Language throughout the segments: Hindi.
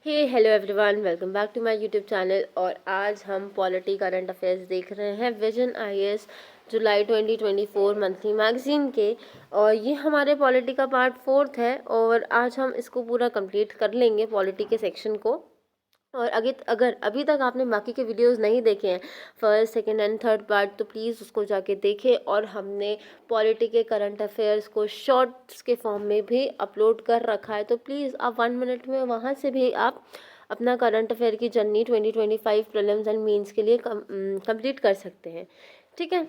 Hello everyone, welcome back to my YouTube channel. और आज हम पॉलिटी करंट अफेयर्स देख रहे हैं विजन आईएएस जुलाई 2024 मंथली मैगजीन के। और ये हमारे पॉलिटी का पार्ट 4 है और आज हम इसको पूरा कंप्लीट कर लेंगे पॉलिटी के सेक्शन को। और अगर अभी तक आपने बाकी के वीडियोस नहीं देखे हैं, first second and third part, तो प्लीज़ उसको जाके देखें। और हमने पॉलिटी के करंट अफेयर्स को शॉर्ट्स के फॉर्म में भी अपलोड कर रखा है, तो प्लीज़ आप 1 मिनट में वहाँ से भी आप अपना करंट अफेयर की जर्नी 2025 प्रीलिम्स एंड मेंस के लिए कंप्लीट कर सकते हैं। ठीक है,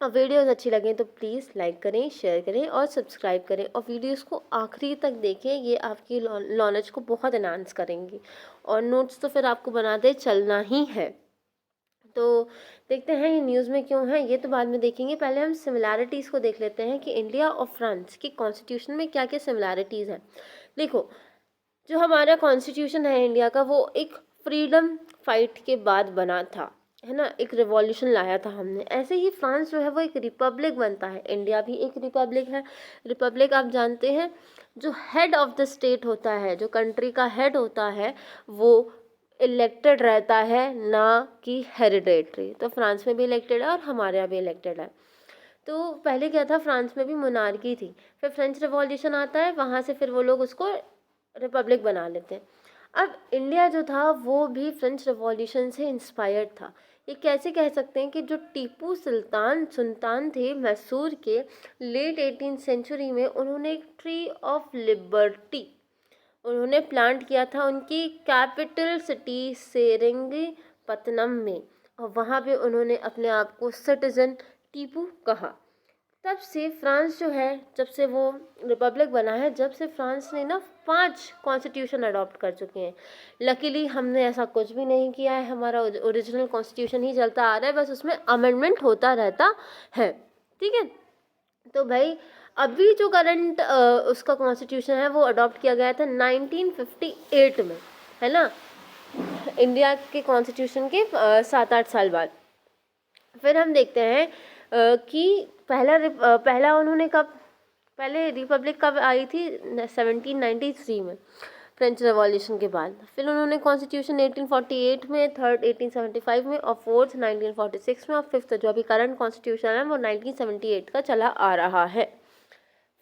और वीडियोस अच्छी लगें तो प्लीज़ लाइक करें, शेयर करें और सब्सक्राइब करें। और वीडियोस को आखिरी तक देखें, ये आपकी नॉलेज को बहुत एनहांस करेंगी। और नोट्स तो फिर आपको बनाते चलना ही है। तो देखते हैं ये न्यूज़ में क्यों है, ये तो बाद में देखेंगे। पहले हम सिमिलैरिटीज़ को देख लेते हैं कि इंडिया और फ्रांस की कॉन्स्टिट्यूशन में क्या क्या सिमिलैरिटीज़ हैं। देखो, जो हमारा कॉन्स्टिट्यूशन है इंडिया का, वो एक फ्रीडम फाइट के बाद बना था, है ना। एक रिवॉल्यूशन लाया था हमने। ऐसे ही फ्रांस जो है वो एक रिपब्लिक बनता है, इंडिया भी एक रिपब्लिक है। रिपब्लिक आप जानते हैं, जो हेड ऑफ द स्टेट होता है, जो कंट्री का हेड होता है, वो इलेक्टेड रहता है, ना कि हेरिडेटरी। तो फ्रांस में भी इलेक्टेड है और हमारे यहाँ भी इलेक्टेड है। तो पहले क्या था, फ्रांस में भी मोनार्की थी, फिर फ्रेंच रिवॉल्यूशन आता है, वहाँ से फिर वो लोग उसको रिपब्लिक बना लेते हैं। अब इंडिया जो था वो भी फ्रेंच रिवॉल्यूशन से इंस्पायर्ड था। ये कैसे कह सकते हैं कि जो टीपू सुल्तान थे मैसूर के, लेट 18th सेंचुरी में उन्होंने एक ट्री ऑफ लिबर्टी उन्होंने प्लांट किया था उनकी कैपिटल सिटी सेरिंगपत्तनम में। और वहाँ पे उन्होंने अपने आप को सिटीजन टीपू कहा। तब से फ्रांस जो है, जब से वो रिपब्लिक बना है, जब से फ्रांस ने ना 5 कॉन्स्टिट्यूशन अडॉप्ट कर चुके हैं। लकीली हमने ऐसा कुछ भी नहीं किया है, हमारा ओरिजिनल कॉन्स्टिट्यूशन ही चलता आ रहा है, बस उसमें अमेंडमेंट होता रहता है। ठीक है, तो भाई अभी जो करंट उसका कॉन्स्टिट्यूशन है वो अडॉप्ट किया गया था 1958 में, है ना। इंडिया के कॉन्स्टिट्यूशन के 7-8 साल बाद। फिर हम देखते हैं कि पहला उन्होंने पहले रिपब्लिक कब आई थी, 1793 में, फ्रेंच रेवोल्यूशन के बाद। फिर उन्होंने कॉन्स्टिट्यूशन 1848 में, थर्ड 1875 में, और फोर्थ 1946 में, और फिफ्थ जो अभी करंट कॉन्स्टिट्यूशन है वो 1978 का चला आ रहा है।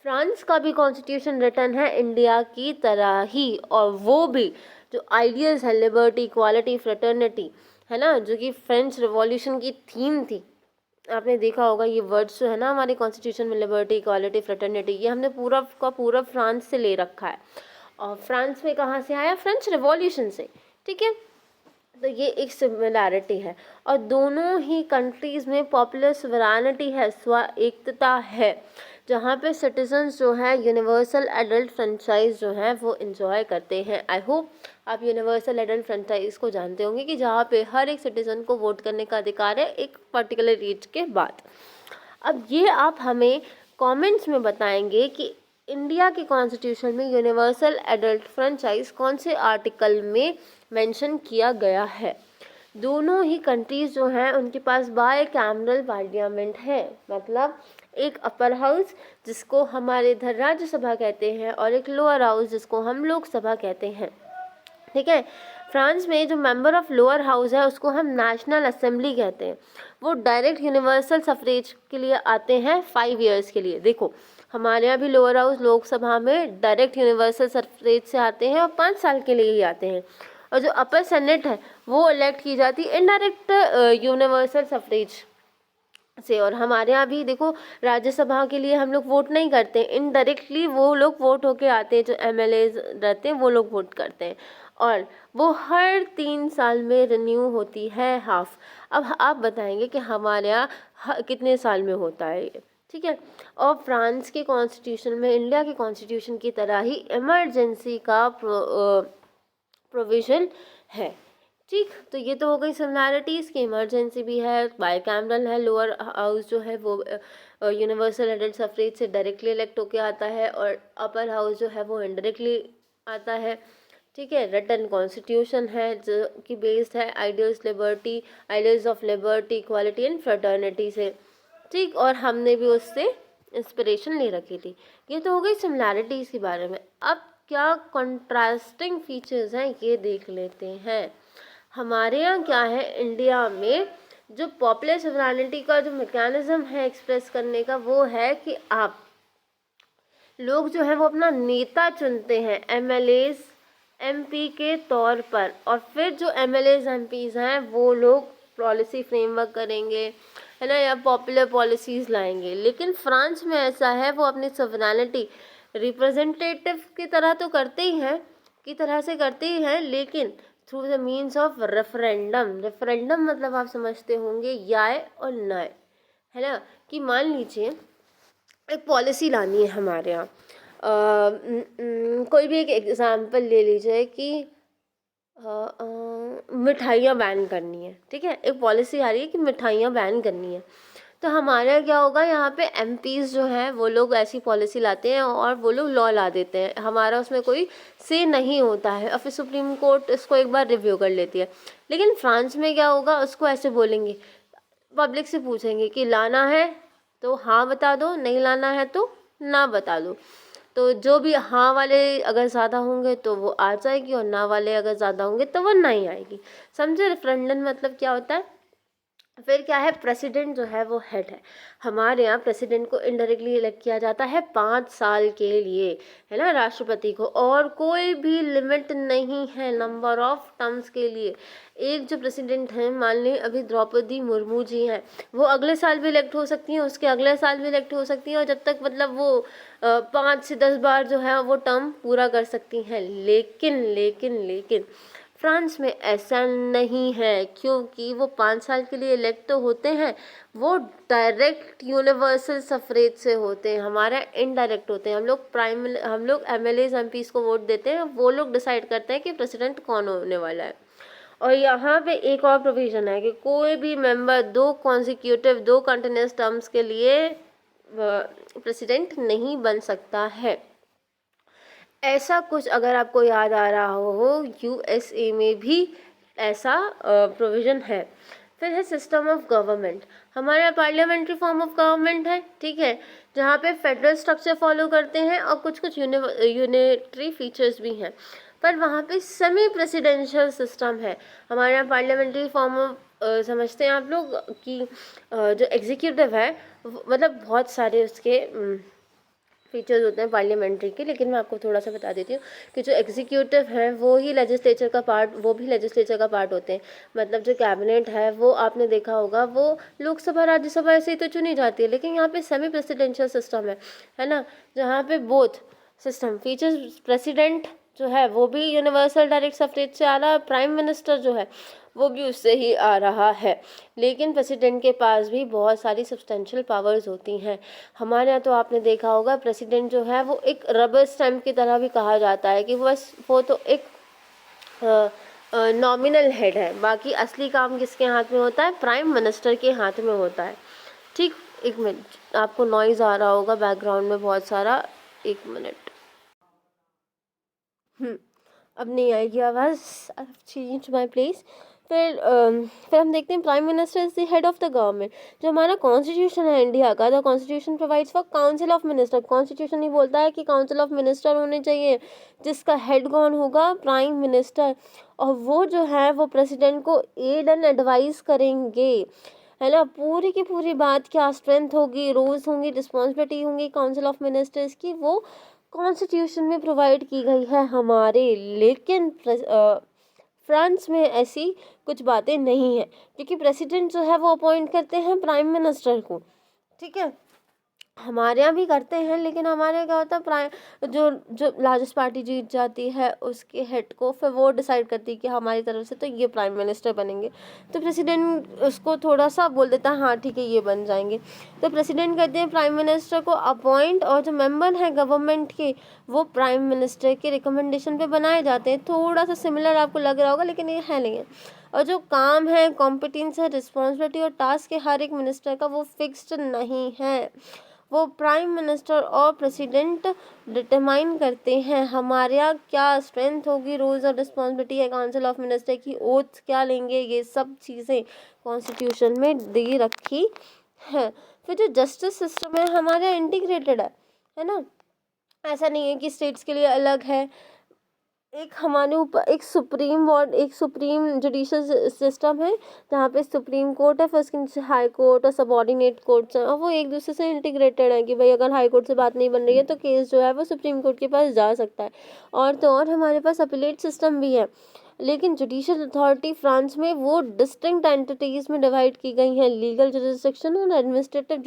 फ्रांस का भी कॉन्स्टिट्यूशन रिटर्न है इंडिया की तरह ही, और वो भी जो आइडियल्स है, लिबर्टी, इक्वालिटी, फ्रेटर्निटी, है ना, जो कि फ्रेंच रिवॉल्यूशन की थीम थी। आपने देखा होगा ये वर्ड्स जो है ना हमारे कॉन्स्टिट्यूशन में, लिबर्टी, इक्वालिटी, फ्रेटर्निटी, ये हमने पूरा का पूरा फ्रांस से ले रखा है। और फ्रांस में कहाँ से आया, फ्रेंच रिवॉल्यूशन से। ठीक है, तो ये एक सिमिलैरिटी है। और दोनों ही कंट्रीज़ में पॉपुलर सुवरानिटी है, स्व एकता है, जहाँ पे सिटीजन्स जो है यूनिवर्सल एडल्ट फ्रेंचाइज जो है वो इन्जॉय करते हैं। आई होप आप यूनिवर्सल एडल्ट फ्रेंचाइज को जानते होंगे कि जहाँ पे हर एक सिटीज़न को वोट करने का अधिकार है एक पर्टिकुलर एज के बाद। अब ये आप हमें कमेंट्स में बताएंगे कि इंडिया के कॉन्स्टिट्यूशन में यूनिवर्सल एडल्ट फ्रेंचाइज कौन से आर्टिकल में मेंशन किया गया है। दोनों ही कंट्रीज़ जो हैं उनके पास बाय कैमरल पार्लियामेंट है, मतलब एक अपर हाउस जिसको हमारे इधर राज्यसभा कहते हैं और एक लोअर हाउस जिसको हम लोकसभा कहते हैं। ठीक है, फ्रांस में जो मेंबर ऑफ लोअर हाउस है उसको हम नेशनल असेंबली कहते हैं। वो डायरेक्ट यूनिवर्सल सफरेज के लिए आते हैं 5 ईयर्स के लिए। देखो, हमारे यहाँ भी लोअर हाउस लोकसभा में डायरेक्ट यूनिवर्सल सफरेज से आते हैं और 5 साल के लिए ही आते हैं। और जो अपर सेनेट है वो इलेक्ट की जाती है इनडायरेक्ट यूनिवर्सल सफरेज से। और हमारे यहाँ भी देखो, राज्यसभा के लिए हम लोग वोट नहीं करते, इनडायरेक्टली वो लोग वोट होके आते हैं, जो एमएलए रहते हैं वो लोग वोट करते हैं। और वो हर 3 साल में रिन्यू होती है हाफ। अब आप बताएंगे कि हमारे यहाँ कितने साल में होता है ये। ठीक है, और फ्रांस के कॉन्स्टिट्यूशन में इंडिया के कॉन्स्टिट्यूशन की तरह ही इमरजेंसी का प्रोविज़न है। ठीक, तो ये तो हो गई सिमिलैरिटीज़ की, इमरजेंसी भी है, बाई कैमरल है, लोअर हाउस जो है वो यूनिवर्सल एडल्ट सफरेज से डायरेक्टली इलेक्ट होके आता है, और अपर हाउस जो है वो इनडायरेक्टली आता है। ठीक है, रिटन कॉन्स्टिट्यूशन है जो कि बेस्ड है ideals of liberty, equality and fraternity से। ठीक, और हमने भी उससे इंस्पिरेशन ले रखी थी। ये तो हो गई सिमिलैरिटीज़ के बारे में। अब क्या कंट्रास्टिंग फीचर्स हैं ये देख लेते हैं। हमारे यहाँ क्या है, इंडिया में जो पॉपुलर सोवरेनिटी का जो मैकेनिज्म है एक्सप्रेस करने का, वो है कि आप लोग जो है वो अपना नेता चुनते हैं एमएलएज एमपी के तौर पर, और फिर जो एमएलएज एमपीज हैं वो लोग पॉलिसी फ्रेमवर्क करेंगे, है ना, या पॉपुलर पॉलिसीज़ लाएंगे। लेकिन फ्रांस में ऐसा है, वो अपनी सोवरेनिटी रिप्रेजेंटेटिव की तरह तो करते ही हैं, की तरह से करते ही हैं, लेकिन through the means of referendum. Referendum मतलब आप समझते होंगे याय और नाय, है ना, कि मान लीजिए एक पॉलिसी लानी है हमारे यहाँ, कोई भी एक एग्जाम्पल ले लीजिए कि मिठाइयाँ बैन करनी है, ठीक है, एक पॉलिसी आ रही है कि मिठाइयाँ बैन करनी है। तो हमारे यहाँ क्या होगा, यहाँ पे एमपीज़ जो हैं वो लोग ऐसी पॉलिसी लाते हैं और वो लोग लॉ ला देते हैं, हमारा उसमें कोई से नहीं होता है, और फिर सुप्रीम कोर्ट इसको एक बार रिव्यू कर लेती है। लेकिन फ्रांस में क्या होगा, उसको ऐसे बोलेंगे, पब्लिक से पूछेंगे कि लाना है तो हाँ बता दो, नहीं लाना है तो ना बता दो। तो जो भी हाँ वाले अगर ज़्यादा होंगे तो वो आ जाएगी, और ना वाले अगर ज़्यादा होंगे तो वो नहीं आएगी। समझे रेफरेंडम मतलब क्या होता है। फिर क्या है, प्रेसिडेंट जो है वो हेड है। हमारे यहाँ प्रेसिडेंट को इनडायरेक्टली इलेक्ट किया जाता है 5 साल के लिए, है ना, राष्ट्रपति को, और कोई भी लिमिट नहीं है नंबर ऑफ टर्म्स के लिए। एक जो प्रेसिडेंट हैं, मान ली अभी द्रौपदी मुर्मू जी हैं, वो अगले साल भी इलेक्ट हो सकती हैं, उसके अगले साल भी इलेक्ट हो सकती हैं, और जब तक मतलब वो 5 से 10 बार जो है वो टर्म पूरा कर सकती हैं। लेकिन लेकिन लेकिन फ्रांस में ऐसा नहीं है, क्योंकि वो 5 साल के लिए इलेक्ट तो होते हैं, वो डायरेक्ट यूनिवर्सल सफरेज से होते हैं, हमारा इनडायरेक्ट होते हैं। हम लोग एमएलएज एमपीज को वोट देते हैं, वो लोग डिसाइड करते हैं कि प्रेसिडेंट कौन होने वाला है। और यहाँ पे एक और प्रोविज़न है कि कोई भी मेंबर 2 कंटिन्यूस टर्म्स के लिए प्रेसिडेंट नहीं बन सकता है। ऐसा कुछ अगर आपको याद आ रहा हो, यूएसए में भी ऐसा प्रोविज़न है। फिर है सिस्टम ऑफ गवर्नमेंट। हमारे यहाँ पार्लियामेंट्री फॉर्म ऑफ गवर्नमेंट है, ठीक है, जहाँ पे फेडरल स्ट्रक्चर फॉलो करते हैं और कुछ कुछ यूनिटरी फीचर्स भी हैं। पर वहाँ पे सेमी प्रेसिडेंशियल सिस्टम है। हमारे यहाँ पार्लियामेंट्री फॉर्म ऑफ समझते हैं आप लोग कि जो एग्जीक्यूटिव है, मतलब बहुत सारे उसके फीचर्स होते हैं पार्लियामेंट्री के, लेकिन मैं आपको थोड़ा सा बता देती हूँ कि जो एग्जीक्यूटिव है वो ही लेजिस्लेचर का पार्ट, वो भी लेजिस्लेचर का पार्ट होते हैं। मतलब जो कैबिनेट है वो आपने देखा होगा, वो लोकसभा राज्यसभा ऐसे ही तो चुनी जाती है, लेकिन यहाँ पे सेमी प्रेसिडेंशियल सिस्टम है ना, जहाँ पे बोथ सिस्टम फीचर्स। प्रेसिडेंट जो है वो भी यूनिवर्सल डायरेक्ट सफरेज से आ रहा है, प्राइम मिनिस्टर जो है वो भी उससे ही आ रहा है। लेकिन प्रेसिडेंट के पास भी बहुत सारी सब्सटेंशियल पावर्स होती हैं। हमारे यहाँ तो आपने देखा होगा, प्रेसिडेंट जो है वो एक रबर स्टैम्प की तरह भी कहा जाता है कि बस वो तो एक नॉमिनल हेड है, बाकी असली काम किसके हाथ में होता है, प्राइम मिनिस्टर के हाथ में होता है। ठीक, एक मिनट, आपको नॉइज़ आ रहा होगा बैकग्राउंड में बहुत सारा, एक मिनट। अब नहीं आएगी आवाज़, I have change my place. फिर हम देखते हैं prime minister is the head of the government. जो हमारा कॉन्स्टिट्यूशन है इंडिया का, the constitution provides for council of minister. Constitution ही बोलता है कि काउंसिल ऑफ मिनिस्टर होने चाहिए, जिसका हेड कौन होगा, प्राइम मिनिस्टर, और वो जो है वो प्रेसिडेंट को एड एंड एडवाइस करेंगे, है ना। पूरी की पूरी बात क्या स्ट्रेंथ होगी, रोल्स होंगी, रिस्पॉन्सिबिलिटी होंगी काउंसिल ऑफ मिनिस्टर्स की, वो कॉन्स्टिट्यूशन में प्रोवाइड की गई है हमारे। लेकिन फ्रांस में ऐसी कुछ बातें नहीं है, क्योंकि प्रेसिडेंट जो है वो अपॉइंट करते हैं प्राइम मिनिस्टर को, ठीक है। हमारे यहाँ भी करते हैं, लेकिन हमारे यहाँ क्या होता है, प्राइम जो लार्जेस्ट पार्टी जीत जाती है उसके हेड को फिर वो डिसाइड करती है कि हमारी तरफ से तो ये प्राइम मिनिस्टर बनेंगे। तो प्रेसिडेंट उसको थोड़ा सा बोल देता है, हाँ ठीक है ये बन जाएंगे। तो प्रेसिडेंट कहते हैं प्राइम मिनिस्टर को अपॉइंट, और जो मेंबर हैं गवर्नमेंट के वो प्राइम मिनिस्टर के रिकमेंडेशन पे बनाए जाते हैं। थोड़ा सा सिमिलर आपको लग रहा होगा, लेकिन ये है नहीं है। और जो काम है, कॉम्पिटेंस है, रिस्पॉन्सिबिलिटी और टास्क है हर एक मिनिस्टर का, वो फिक्स्ड नहीं है, वो प्राइम मिनिस्टर और प्रेसिडेंट डिटरमाइन करते हैं। हमारे यहाँ क्या स्ट्रेंथ होगी, रोल्स और रिस्पॉन्सिबिलिटी है काउंसिल ऑफ मिनिस्टर की, ओथ क्या लेंगे, ये सब चीज़ें कॉन्स्टिट्यूशन में दे रखी है। फिर जो जस्टिस सिस्टम है हमारे यहाँ इंटीग्रेटेड है ना। ऐसा नहीं है कि स्टेट्स के लिए अलग है। एक हमारे ऊपर एक सुप्रीम जुडिशल सिस्टम है, जहाँ पे सुप्रीम कोर्ट है, फिर उसके नीचे हाई कोर्ट और सबॉर्डिनेट कोर्ट्स हैं, और वो एक दूसरे से इंटीग्रेटेड है कि भाई अगर हाई कोर्ट से बात नहीं बन रही है तो केस जो है वो सुप्रीम कोर्ट के पास जा सकता है। और तो और हमारे पास अपीलेट सिस्टम भी है। लेकिन जुडिशल अथॉरिटी फ्रांस में वो डिस्टिंक्ट एंटिटीज़ में डिवाइड की गई हैं, लीगल जुरिसडिक्शन और एडमिनिस्ट्रेटिव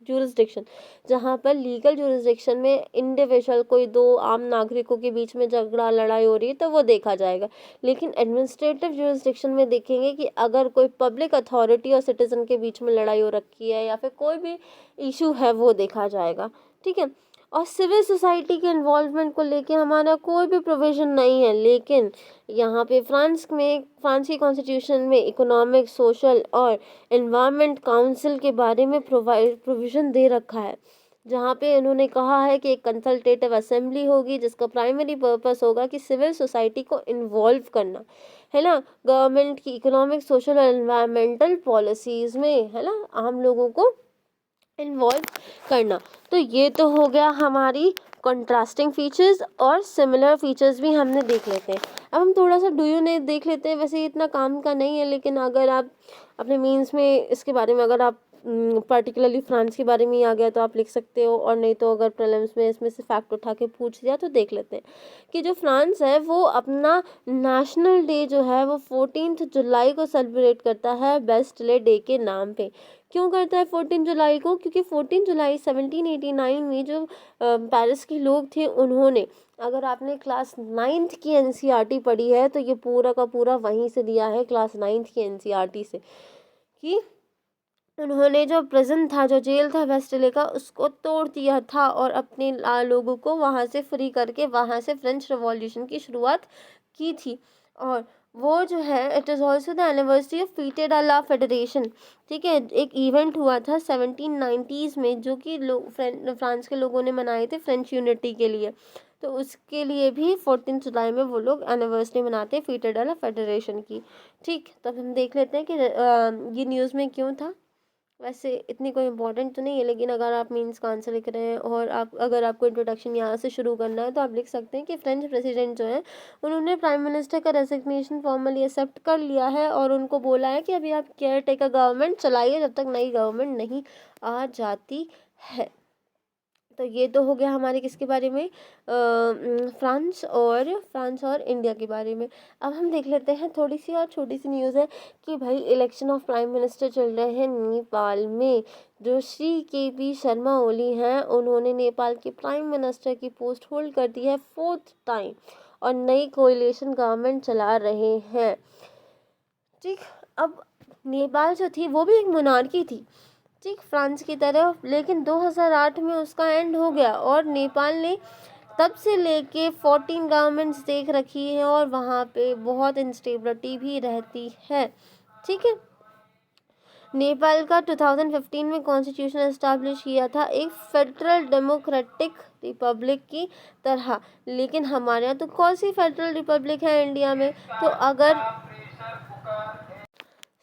जुरिसडिक्शन। जहाँ पर लीगल जुरिसडिक्शन में इंडिविजुअल कोई दो आम नागरिकों के बीच में झगड़ा लड़ाई हो रही है तो वो देखा जाएगा। लेकिन एडमिनिस्ट्रेटिव जुरिसडिक्शन में देखेंगे कि अगर कोई पब्लिक अथॉरिटी और सिटीजन के बीच में लड़ाई हो रखी है या फिर कोई भी इशू है वो देखा जाएगा। ठीक है। और सिविल सोसाइटी के इन्वॉल्वमेंट को लेके हमारा कोई भी प्रोविज़न नहीं है। लेकिन यहाँ पे फ्रांस की कॉन्स्टिट्यूशन में इकोनॉमिक, सोशल और एनवायरनमेंट काउंसिल के बारे में प्रोविज़न दे रखा है, जहाँ पे इन्होंने कहा है कि एक कंसल्टेटिव असेंबली होगी जिसका प्राइमरी पर्पस होगा कि सिविल सोसाइटी को इन्वॉल्व करना, है ना, गवर्नमेंट की इकोनॉमिक, सोशल और एनवायरमेंटल पॉलिसीज़ में, है ना, आम लोगों को इन्वॉल्व करना। तो ये तो हो गया हमारी कंट्रास्टिंग फीचर्स, और सिमिलर फीचर्स भी हमने देख लेते हैं। अब हम थोड़ा सा डू यू ने देख लेते हैं। वैसे ये इतना काम का नहीं है, लेकिन अगर आप अपने मीन्स में इसके बारे में, अगर आप पर्टिकुलरली फ्रांस के बारे में ही आ गया तो आप लिख सकते हो, और नहीं तो अगर प्रीलिम्स में इसमें से फैक्ट उठा के पूछ दिया तो देख लेते हैं कि जो फ्रांस है वो अपना नेशनल डे जो है वो 14 जुलाई को सेलिब्रेट करता है बेस्टिले डे के नाम पे। क्यों करता है 14 जुलाई को? क्योंकि 14 जुलाई 1789 में जो पेरिस के लोग थे, उन्होंने, अगर आपने क्लास 9th की एनसीईआरटी पढ़ी है तो ये पूरा का पूरा वहीं से दिया है, क्लास 9th की एनसीईआरटी से, कि उन्होंने जो प्रिजन था, जो जेल था बेस्टिले का, उसको तोड़ दिया था और अपने लोगों को वहाँ से फ्री करके वहाँ से फ्रेंच रिवॉल्यूशन की शुरुआत की थी। और वो जो है, it is also the anniversary of पीटे ला फेडरेशन। ठीक है, एक इवेंट हुआ था 1790s में, जो कि फ्रांस के लोगों ने मनाए थे फ्रेंच यूनिटी के लिए। तो उसके लिए भी 14 जुलाई में वो लोग एनिवर्सरी मनाते हैं पीटे ला फेडरेशन की। ठीक, तब हम देख लेते हैं कि ये न्यूज़ में क्यों था। वैसे इतनी कोई इम्पोर्टेंट तो नहीं है, लेकिन अगर आप मीन्स का आंसर लिख रहे हैं और अगर आपको इंट्रोडक्शन यहाँ से शुरू करना है तो आप लिख सकते हैं कि फ्रेंच प्रेसिडेंट जो है, उन्होंने प्राइम मिनिस्टर का रेजिग्नेशन फॉर्मली एक्सेप्ट कर लिया है और उनको बोला है कि अभी आप केयर टेकर गवर्नमेंट चलाइए जब तक नई गवर्नमेंट नहीं आ जाती है। तो ये तो हो गया हमारे किसके बारे में, फ्रांस और इंडिया के बारे में। अब हम देख लेते हैं थोड़ी सी और छोटी सी न्यूज़ है कि भाई इलेक्शन ऑफ प्राइम मिनिस्टर चल रहे हैं नेपाल में। जो श्री के पी शर्मा ओली हैं, उन्होंने नेपाल के प्राइम मिनिस्टर की पोस्ट होल्ड कर दी है 4th टाइम, और नई कोalition गवर्नमेंट चला रहे हैं। ठीक। अब नेपाल जो थी वो भी एक मोनार्की थी, ठीक, फ्रांस की तरह, लेकिन 2008 में उसका एंड हो गया और नेपाल ने तब से लेके 14 गवर्नमेंट्स देख रखी है और वहाँ पे बहुत इंस्टेबिलिटी भी रहती है। ठीक है। नेपाल का 2015 में कॉन्स्टिट्यूशन एस्टैब्लिश किया था एक फेडरल डेमोक्रेटिक रिपब्लिक की तरह। लेकिन हमारे यहाँ तो कौन सी फेडरल रिपब्लिक है इंडिया में? तो अगर,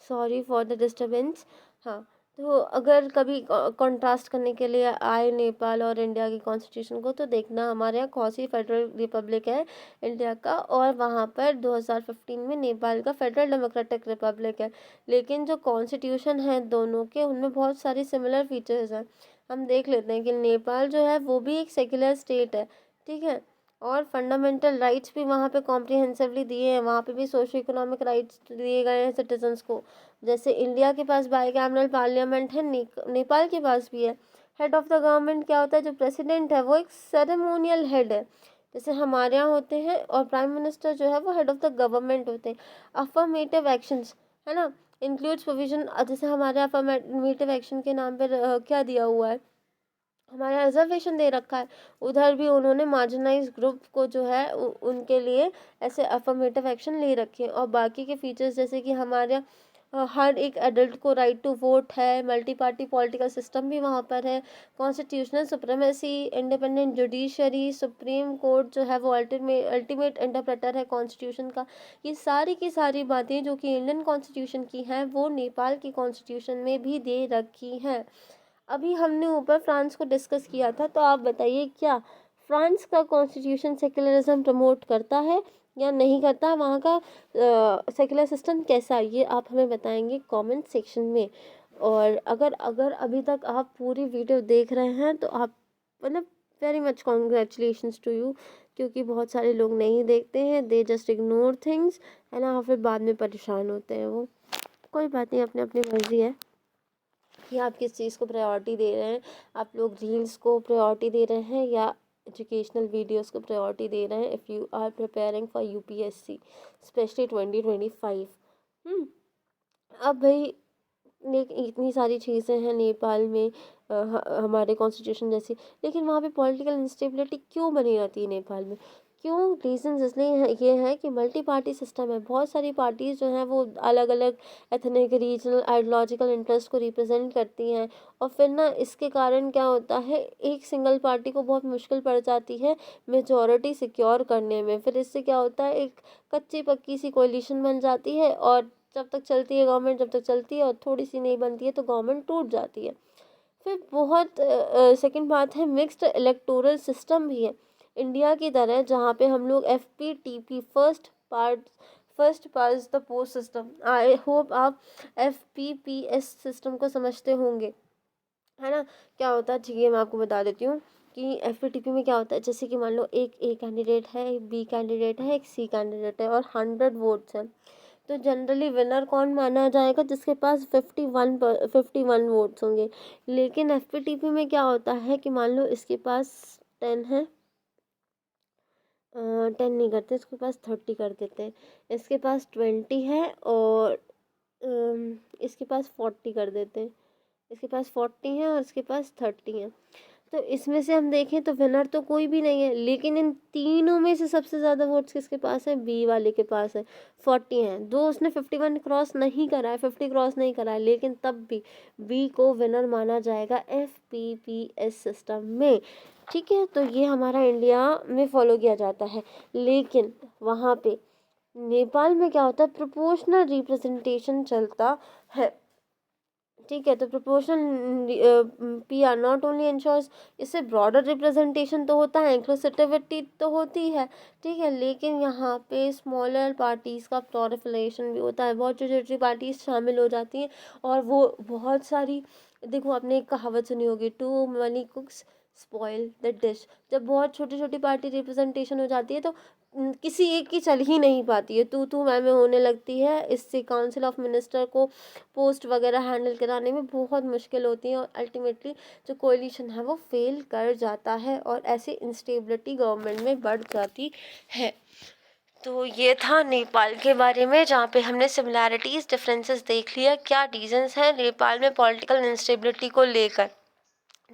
सॉरी फॉर द डिस्टर्बेंस, हाँ, तो अगर कभी कंट्रास्ट करने के लिए आए नेपाल और इंडिया की कॉन्स्टिट्यूशन को, तो देखना हमारे यहाँ कौन सी फेडरल रिपब्लिक है इंडिया का, और वहाँ पर 2015 में नेपाल का फेडरल डेमोक्रेटिक रिपब्लिक है। लेकिन जो कॉन्स्टिट्यूशन है दोनों के, उनमें बहुत सारी सिमिलर फीचर्स हैं। हम देख लेते हैं कि नेपाल जो है वो भी एक सेक्युलर स्टेट है। ठीक है। और फंडामेंटल राइट्स भी वहाँ पे कॉम्प्रिहेंसिवली दिए हैं, वहाँ पे भी सोशो इकोनॉमिक राइट्स दिए गए हैं सिटीजन्स को। जैसे इंडिया के पास बाईकैमरल पार्लियामेंट है, नेपाल के पास भी है। हेड ऑफ द गवर्नमेंट क्या होता है? जो प्रेसिडेंट है वो एक सेरेमोनियल हेड है, जैसे हमारे यहाँ होते हैं, और प्राइम मिनिस्टर जो है वो हेड ऑफ द गवर्नमेंट होते हैं। अफर्मेटिव एक्शंस, है ना, इंक्लूड्स प्रोविजन, जैसे हमारे अफर्मेटिव एक्शन के नाम पर क्या दिया हुआ है, हमारा रिजर्वेशन दे रखा है। उधर भी उन्होंने मार्जिनाइज ग्रुप को जो है उनके लिए ऐसे अफर्मेटिव एक्शन ले रखे हैं। और बाकी के फीचर्स जैसे कि हमारे हर एक एडल्ट को राइट टू वोट है, मल्टी पार्टी पॉलिटिकल सिस्टम भी वहाँ पर है, constitutional supremacy, independent judiciary, supreme court जो है वो अल्टीमेट इंटरप्रेटर है कॉन्स्टिट्यूशन का। ये सारी की सारी बातें जो कि इंडियन कॉन्स्टिट्यूशन की हैं वो नेपाल की कॉन्स्टिट्यूशन में भी दे रखी हैं। अभी हमने ऊपर फ्रांस को डिस्कस किया था, तो आप बताइए क्या फ्रांस का कॉन्स्टिट्यूशन सेक्युलरिज्म प्रमोट करता है या नहीं करता, वहाँ का सेक्युलर सिस्टम कैसा है, ये आप हमें बताएंगे कमेंट सेक्शन में। और अगर अगर अभी तक आप पूरी वीडियो देख रहे हैं तो आप मतलब very much congratulations to you, क्योंकि बहुत सारे लोग नहीं देखते हैं, दे जस्ट इग्नोर थिंग्स, है ना, और फिर बाद में परेशान होते हैं वो। कोई बात नहीं, अपनी अपनी मर्ज़ी है कि आप किस चीज़ को प्रायोरिटी दे रहे हैं। आप लोग रील्स को प्रायोरिटी दे रहे हैं या एजुकेशनल वीडियोस को प्रायोरिटी दे रहे हैं, if you are preparing for UPSC specially 2025। अब भाई इतनी सारी चीज़ें हैं नेपाल में, हमारे कॉन्स्टिट्यूशन जैसी, लेकिन वहाँ पे पॉलिटिकल इंस्टेबिलिटी क्यों बनी रहती है नेपाल में? क्यों? रीज़न्स इसलिए ये है कि मल्टी पार्टी सिस्टम है। बहुत सारी पार्टीज़ जो हैं वो अलग अलग एथनिक, रीजनल, आइडियोलॉजिकल इंटरेस्ट को रिप्रेजेंट करती हैं, और फिर ना इसके कारण क्या होता है, एक सिंगल पार्टी को बहुत मुश्किल पड़ जाती है मेजॉरिटी सिक्योर करने में। फिर इससे क्या होता है, एक कच्ची पक्की सी कोलिशन बन जाती है, और जब तक चलती है गवर्नमेंट, जब तक चलती है, और थोड़ी सी नहीं बनती है तो गवर्नमेंट टूट जाती है। फिर बहुत सेकंड बात है, मिक्स्ड इलेक्टोरल सिस्टम भी है इंडिया की तरह, जहाँ पे हम लोग FPTP first pass the post system, I hope आप FPPS सिस्टम को समझते होंगे, है ना। क्या होता है, चलिए मैं आपको बता देती हूँ कि FPTP में क्या होता है। जैसे कि मान लो एक A कैंडिडेट है, एक B कैंडिडेट है, एक C कैंडिडेट है, और 100 वोट्स हैं, तो जनरली विनर कौन माना जाएगा, जिसके पास 51 वोट्स होंगे। लेकिन FPTP में क्या होता है कि मान लो इसके पास 10 है, 10 नहीं करते, इसके पास 30 कर देते हैं, इसके पास 20 है, और इसके पास 40 कर देते हैं, इसके पास 40 है और इसके पास 30 है। तो इसमें से हम देखें तो विनर तो कोई भी नहीं है, लेकिन इन तीनों में से सबसे ज़्यादा वोट्स किसके पास है, बी वाले के पास है, 40 हैं। दो उसने 51 क्रॉस नहीं करा है, 50 क्रॉस नहीं करा है, लेकिन तब भी बी को विनर माना जाएगा FPPS सिस्टम में। ठीक है, तो ये हमारा इंडिया में फॉलो किया जाता है। लेकिन वहाँ पे नेपाल में क्या होता है, प्रोपोर्शनल रिप्रेजेंटेशन चलता है। ठीक है, तो proportional PR not only ensures, इससे ब्रॉडर रिप्रेजेंटेशन तो होता है, इंक्लूसिविटी तो होती है, ठीक है, लेकिन यहाँ पे स्मॉलर पार्टीज़ का प्रोलिफरेशन भी होता है, बहुत छोटी छोटी पार्टीज़ शामिल हो जाती हैं, और वो बहुत सारी, देखो आपने एक कहावत सुनी होगी, too many cooks spoil the dish. जब बहुत छोटी छोटी पार्टी रिप्रेजेंटेशन हो जाती है तो किसी एक की चल ही नहीं पाती है, तू मैं होने लगती है। इससे काउंसिल ऑफ मिनिस्टर को पोस्ट वगैरह हैंडल कराने में बहुत मुश्किल होती है, और अल्टीमेटली जो कोalition है वो फेल कर जाता है, और ऐसे इंस्टेबिलिटी गवर्नमेंट में बढ़ जाती है। तो ये था नेपाल के बारे में, जहाँ पे हमने सिमिलैरिटीज़ डिफरेंसेस देख लिया, क्या रीजंस हैं नेपाल में पॉलिटिकल इंस्टेबिलिटी को लेकर।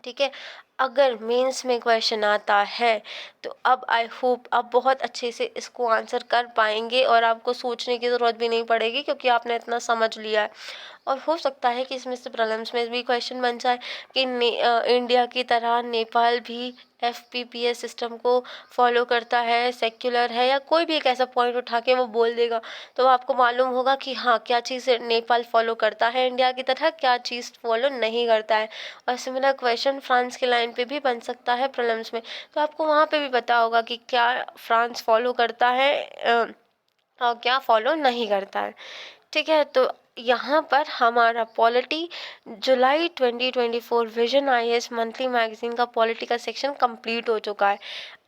ठीक है, अगर मेंस में क्वेश्चन आता है तो अब आई होप आप बहुत अच्छे से इसको आंसर कर पाएंगे, और आपको सोचने की ज़रूरत भी नहीं पड़ेगी, क्योंकि आपने इतना समझ लिया है। और हो सकता है कि इसमें से प्रॉब्लम्स में भी क्वेश्चन बन जाए कि इंडिया की तरह नेपाल भी FPPS सिस्टम को फॉलो करता है, सेक्युलर है, या कोई भी एक ऐसा पॉइंट उठा के वो बोल देगा, तो आपको मालूम होगा कि हाँ, क्या चीज़ नेपाल फॉलो करता है इंडिया की तरह, क्या चीज़ फॉलो नहीं करता है। और सिमिलर क्वेश्चन फ्रांस के लाइन पे भी बन सकता है प्रॉब्लम्स में, तो आपको वहाँ पे भी पता होगा कि क्या फ्रांस फॉलो करता है और क्या फॉलो नहीं करता है। ठीक है, तो यहाँ पर हमारा पॉलिटी जुलाई 2024 विजन IAS मंथली मैगजीन का पॉलिटी का सेक्शन कंप्लीट हो चुका है।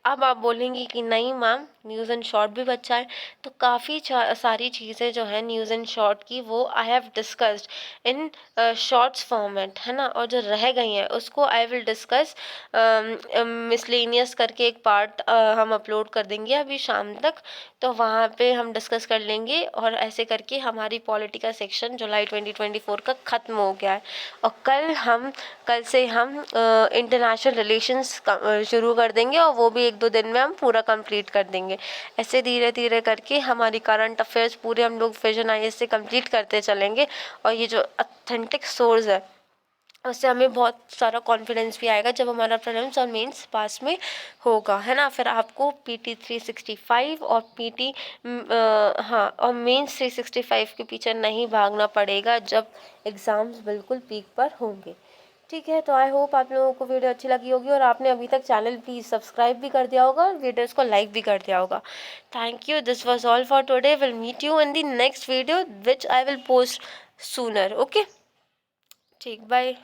अब आप बोलेंगी कि नहीं मैम, न्यूज़ एंड शॉर्ट भी बचा है, तो काफ़ी सारी चीज़ें जो है न्यूज़ एंड शॉर्ट की वो I have discussed in shorts format, है ना, और जो रह गई हैं उसको आई विल डिस्कस मिसलेनियस करके एक पार्ट हम अपलोड कर देंगे अभी शाम तक, तो वहाँ पे हम डिस्कस कर लेंगे, और ऐसे करके हमारी पॉलिटी का सेक्शन जुलाई 2024 का ख़त्म हो गया है। और कल से हम इंटरनेशनल रिलेशंस शुरू कर देंगे, और वो भी 1-2 दिन में हम पूरा कंप्लीट कर देंगे। ऐसे धीरे धीरे करके हमारी करंट अफेयर्स पूरे हम लोग विजन IAS से कंप्लीट करते चलेंगे, और ये जो ऑथेंटिक सोर्स है उससे हमें बहुत सारा कॉन्फिडेंस भी आएगा जब हमारा प्रीलिम्स और मेंस पास में होगा, है ना। फिर आपको PT 365 और PT हाँ, और मेंस 365 के पीछे नहीं भागना पड़ेगा जब एग्ज़ाम्स बिल्कुल पीक पर होंगे। ठीक है, तो आई होप आप लोगों को वीडियो अच्छी लगी होगी और आपने अभी तक चैनल प्लीज़ सब्सक्राइब भी कर दिया होगा और वीडियोस को लाइक भी कर दिया होगा। Thank you, this was all for today, will meet you in the next video which I will post sooner. Okay, ठीक, बाय।